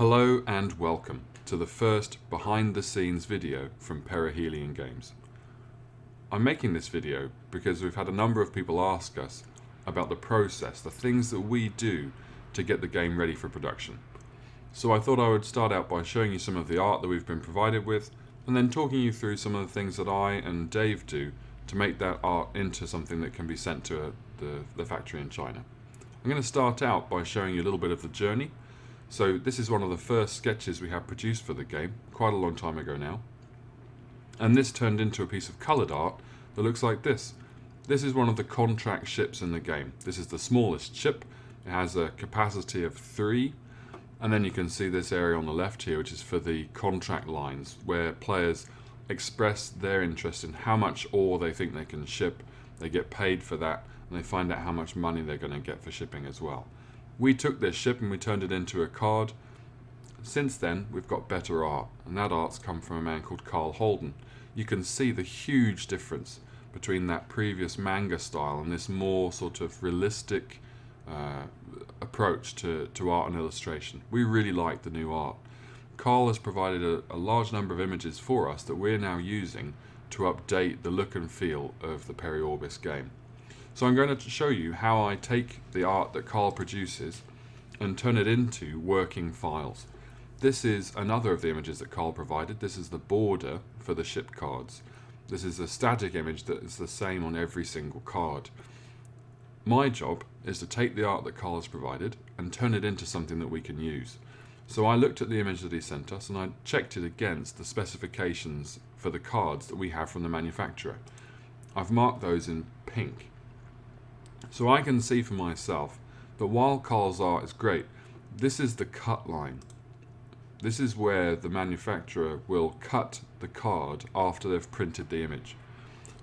Hello and welcome to the first behind the scenes video from Perihelion Games. I'm making this video because we've had a number of people ask us about the process, the things that we do to get the game ready for production. So I thought I would start out by showing you some of the art that we've been provided with, and then talking you through some of the things that I and Dave do to make that art into something that can be sent to the factory in China. I'm going to start out by showing you a little bit of the journey. So this is one of the first sketches we have produced for the game, quite a long time ago now. And this turned into a piece of coloured art that looks like this. This is one of the contract ships in the game. This is the smallest ship. It has a capacity of 3. And then you can see this area on the left here, which is for the contract lines, where players express their interest in how much ore they think they can ship. They get paid for that, and they find out how much money they're going to get for shipping as well. We took this ship and we turned it into a card. Since then, we've got better art, and that art's come from a man called Carl Holden. You can see the huge difference between that previous manga style and this more sort of realistic approach to art and illustration. We really like the new art. Carl has provided a large number of images for us that we're now using to update the look and feel of the Periorbis game. So I'm going to show you how I take the art that Carl produces and turn it into working files. This is another of the images that Carl provided. This is the border for the ship cards. This is a static image that is the same on every single card. My job is to take the art that Carl has provided and turn it into something that we can use. So I looked at the image that he sent us and I checked it against the specifications for the cards that we have from the manufacturer. I've marked those in pink. So I can see for myself that while Carl's art is great, this is the cut line. This is where the manufacturer will cut the card after they've printed the image.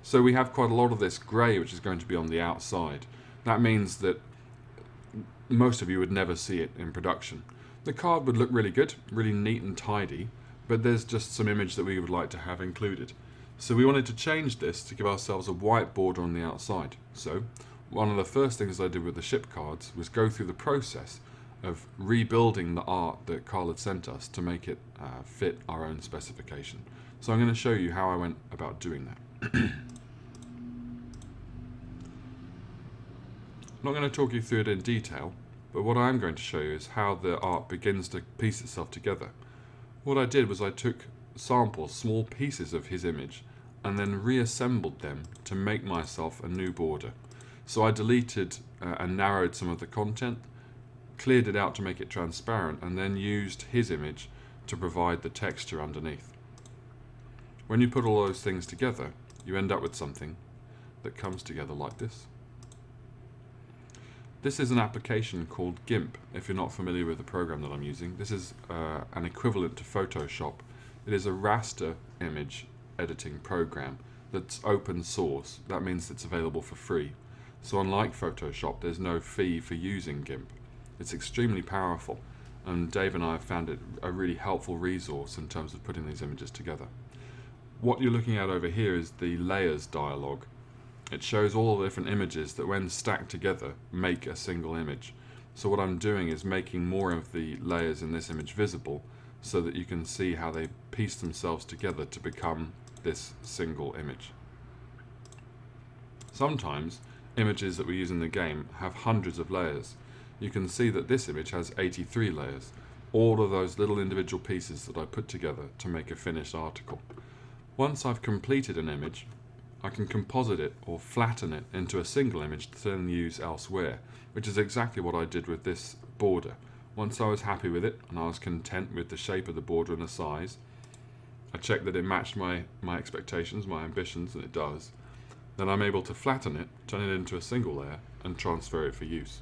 So we have quite a lot of this grey which is going to be on the outside. That means that most of you would never see it in production. The card would look really good, really neat and tidy, but there's just some image that we would like to have included. So we wanted to change this to give ourselves a white border on the outside. So one of the first things I did with the ship cards was go through the process of rebuilding the art that Carl had sent us to make it fit our own specification. So I'm going to show you how I went about doing that. I'm not going to talk you through it in detail, but what I am going to show you is how the art begins to piece itself together. What I did was I took samples, small pieces of his image, and then reassembled them to make myself a new border. So I deleted and narrowed some of the content, cleared it out to make it transparent, and then used his image to provide the texture underneath. When you put all those things together, you end up with something that comes together like this. This is an application called GIMP, if you're not familiar with the program that I'm using. This is an equivalent to Photoshop. It is a raster image editing program that's open source. That means it's available for free. So unlike Photoshop, there's no fee for using GIMP. It's extremely powerful, and Dave and I have found it a really helpful resource in terms of putting these images together. What you're looking at over here is the layers dialog. It shows all the different images that when stacked together make a single image. So what I'm doing is making more of the layers in this image visible so that you can see how they piece themselves together to become this single image. Sometimes images that we use in the game have hundreds of layers. You can see that this image has 83 layers, all of those little individual pieces that I put together to make a finished article. Once I've completed an image, I can composite it or flatten it into a single image to then use elsewhere, which is exactly what I did with this border. Once I was happy with it and I was content with the shape of the border and the size, I checked that it matched my expectations, my ambitions, and it does. Then I'm able to flatten it, turn it into a single layer, and transfer it for use,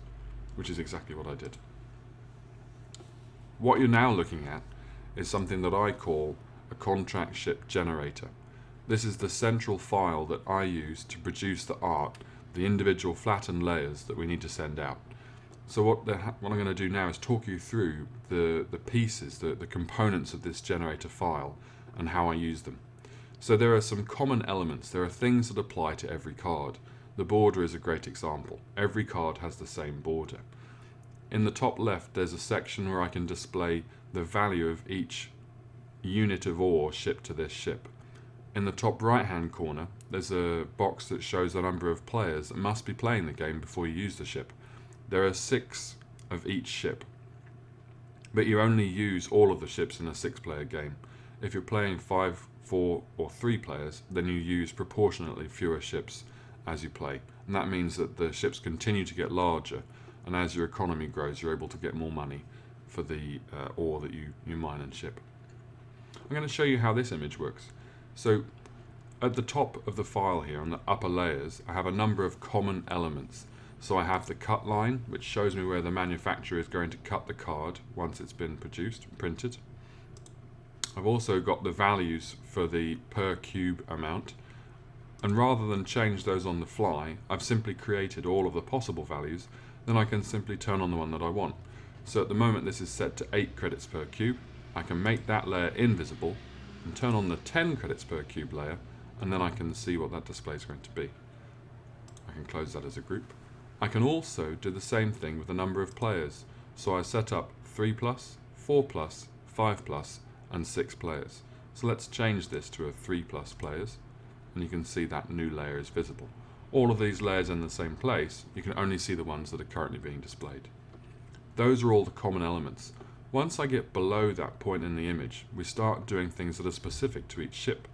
which is exactly what I did. What you're now looking at is something that I call a contract ship generator. This is the central file that I use to produce the art, the individual flattened layers that we need to send out. So what I'm going to do now is talk you through the pieces, the components of this generator file and how I use them. So there are some common elements. There are things that apply to every card. The border is a great example. Every card has the same border. In the top left there's a section where I can display the value of each unit of ore shipped to this ship. In the top right hand corner there's a box that shows the number of players that must be playing the game before you use the ship. There are 6 of each ship, but you only use all of the ships in a 6-player game. If you're playing 5, 4 or 3 players, then you use proportionately fewer ships as you play, and that means that the ships continue to get larger, and as your economy grows you're able to get more money for the ore that you mine and ship. I'm going to show you how this image works. So at the top of the file here, on the upper layers, I have a number of common elements. So I have the cut line, which shows me where the manufacturer is going to cut the card once it's been printed. I've also got the values for the per cube amount, and rather than change those on the fly, I've simply created all of the possible values. Then I can simply turn on the one that I want. So at the moment this is set to 8 credits per cube. I can make that layer invisible and turn on the 10 credits per cube layer, and then I can see what that display is going to be. I can close that as a group. I can also do the same thing with the number of players. So I set up 3+, 4+, 5+, and 6 players. So let's change this to a 3+ players, and you can see that new layer is visible. All of these layers in the same place, you can only see the ones that are currently being displayed. Those are all the common elements. Once I get below that point in the image, we start doing things that are specific to each ship.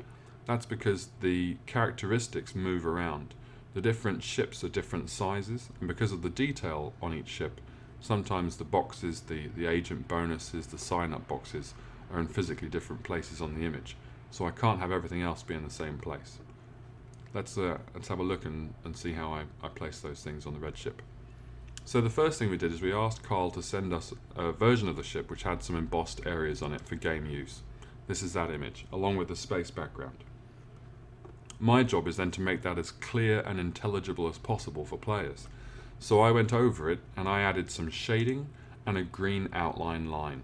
That's because the characteristics move around. The different ships are different sizes, and because of the detail on each ship, sometimes the boxes, the agent bonuses, the sign-up boxes are in physically different places on the image, so I can't have everything else be in the same place. Let's have a look and see how I place those things on the red ship. So the first thing we did is we asked Carl to send us a version of the ship which had some embossed areas on it for game use. This is that image, along with the space background. My job is then to make that as clear and intelligible as possible for players. So I went over it and I added some shading and a green outline line.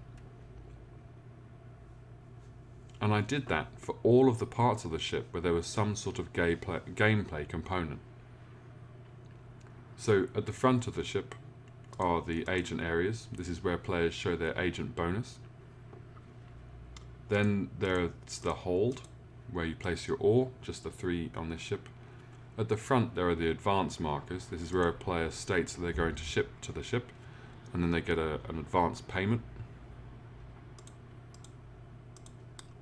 And I did that for all of the parts of the ship where there was some sort of gameplay component. So at the front of the ship are the agent areas. This is where players show their agent bonus. Then there's the hold, where you place your ore, just the 3 on this ship. At the front there are the advance markers. This is where a player states that they're going to ship to the ship, and then they get an advance payment.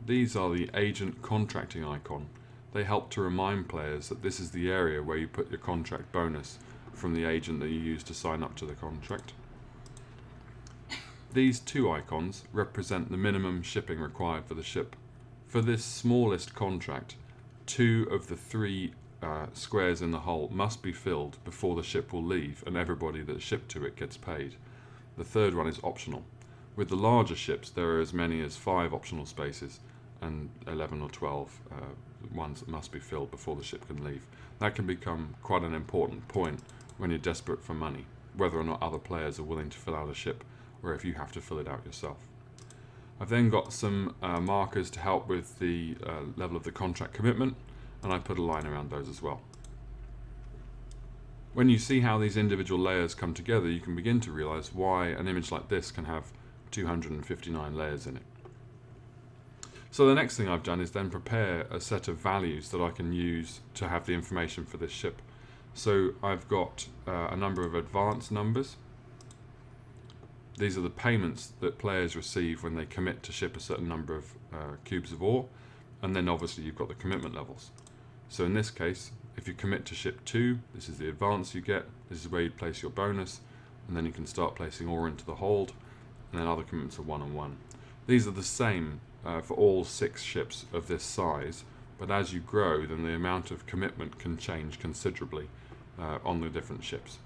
These are the agent contracting icon. They help to remind players that this is the area where you put your contract bonus from the agent that you use to sign up to the contract. These 2 icons represent the minimum shipping required for the ship. For this smallest contract, 2 of the 3 squares in the hull must be filled before the ship will leave, and everybody that's shipped to it gets paid. The third one is optional. With the larger ships there are as many as 5 optional spaces and 11 or 12 ones that must be filled before the ship can leave. That can become quite an important point when you're desperate for money, whether or not other players are willing to fill out a ship, or if you have to fill it out yourself. I've then got some markers to help with the level of the contract commitment, and I put a line around those as well. When you see how these individual layers come together, you can begin to realize why an image like this can have 259 layers in it. So the next thing I've done is then prepare a set of values that I can use to have the information for this ship. So I've got a number of advance numbers. These are the payments that players receive when they commit to ship a certain number of cubes of ore, and then obviously you've got the commitment levels. So in this case, if you commit to ship 2, this is the advance you get, this is where you place your bonus, and then you can start placing ore into the hold, and then other commitments are 1 and 1. These are the same for all 6 ships of this size, but as you grow then the amount of commitment can change considerably on the different ships.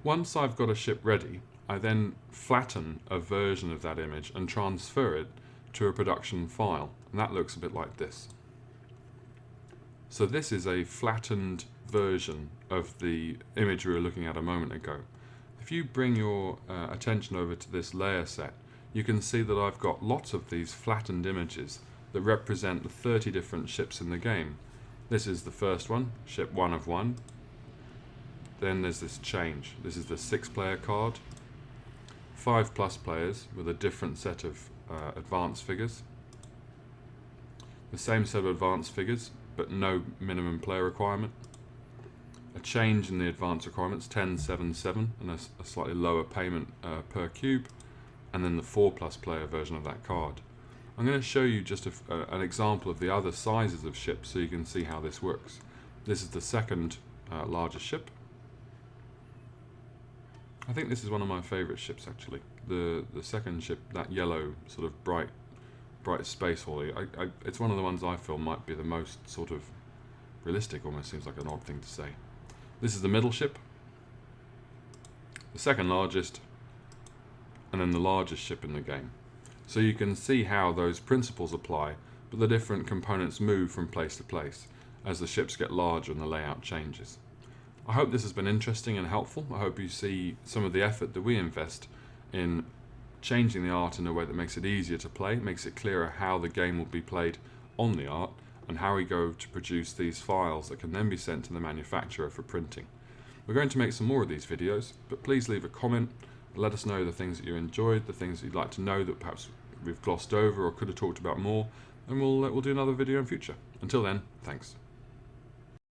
Once I've got a ship ready, I then flatten a version of that image and transfer it to a production file, and that looks a bit like this. So this is a flattened version of the image we were looking at a moment ago. If you bring your attention over to this layer set, you can see that I've got lots of these flattened images that represent the 30 different ships in the game. This is the first one, ship 1 of 1. then there's this change. This is the 6-player card. 5+ players with a different set of advanced figures. The same set of advanced figures, but no minimum player requirement. A change in the advanced requirements, 10, 7, 7, and a slightly lower payment per cube. And then the 4+ player version of that card. I'm going to show you just an example of the other sizes of ships so you can see how this works. This is the second largest ship. I think this is one of my favourite ships actually. The second ship, that yellow sort of bright space holly. It's one of the ones I feel might be the most sort of realistic. Almost seems like an odd thing to say. This is the middle ship, the second largest, and then the largest ship in the game. So you can see how those principles apply, but the different components move from place to place as the ships get larger and the layout changes. I hope this has been interesting and helpful. I hope you see some of the effort that we invest in changing the art in a way that makes it easier to play, makes it clearer how the game will be played on the art, and how we go to produce these files that can then be sent to the manufacturer for printing. We're going to make some more of these videos, but please leave a comment. Let us know the things that you enjoyed, the things that you'd like to know that perhaps we've glossed over or could have talked about more, and we'll do another video in future. Until then, thanks.